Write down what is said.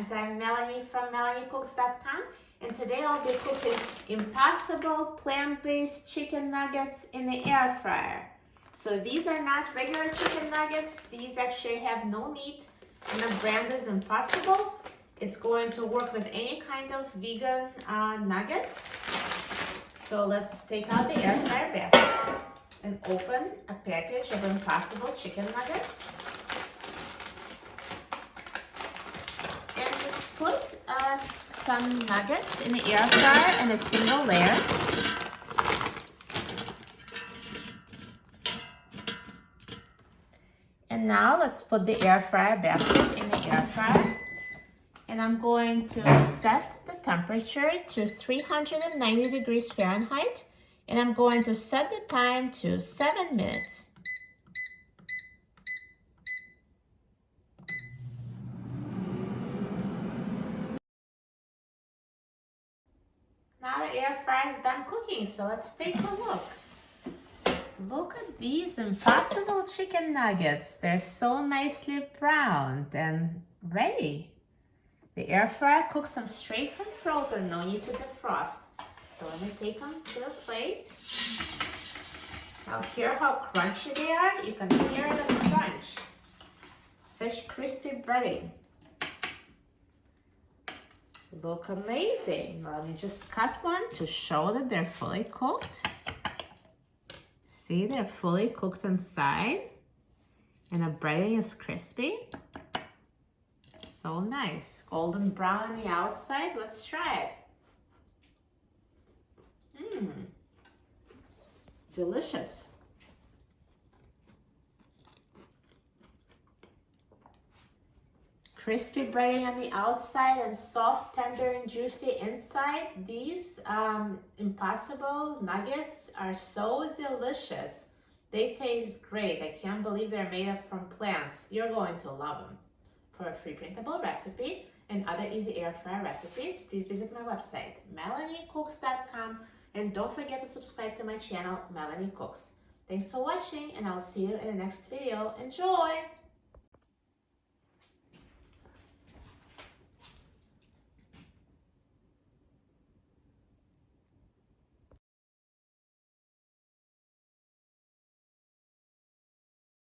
friends, I'm Melanie from MelanieCooks.com, and today I'll be cooking impossible plant-based chicken nuggets in the air fryer. So these are not regular chicken nuggets. These actually have no meat, and the brand is Impossible. It's going to work with any kind of vegan nuggets. So let's take out the air fryer basket and open a package of Impossible chicken nuggets. Put some nuggets in the air fryer in a single layer. And now let's put the air fryer basket in the air fryer. And I'm going to set the temperature to 390 degrees Fahrenheit. And I'm going to set the time to 7 minutes. Now the air fryer is done cooking, so let's take a look. Look at these Impossible chicken nuggets. They're so nicely browned and ready. The air fryer cooks them straight from frozen, no need to defrost. So let me take them to the plate. Now hear how crunchy they are? You can hear the crunch. Such crispy breading. Look amazing. Let me just cut one to show that they're fully cooked. See, they're fully cooked inside and the breading is crispy. So nice. Golden brown on the outside. Let's try it. Delicious. Crispy breading on the outside and soft, tender, and juicy inside. These Impossible nuggets are so delicious. They taste great. I can't believe they're made up from plants. You're going to love them. For a free printable recipe and other easy air fryer recipes, please visit my website, MelanieCooks.com, and don't forget to subscribe to my channel, Melanie Cooks. Thanks for watching, and I'll see you in the next video. Enjoy!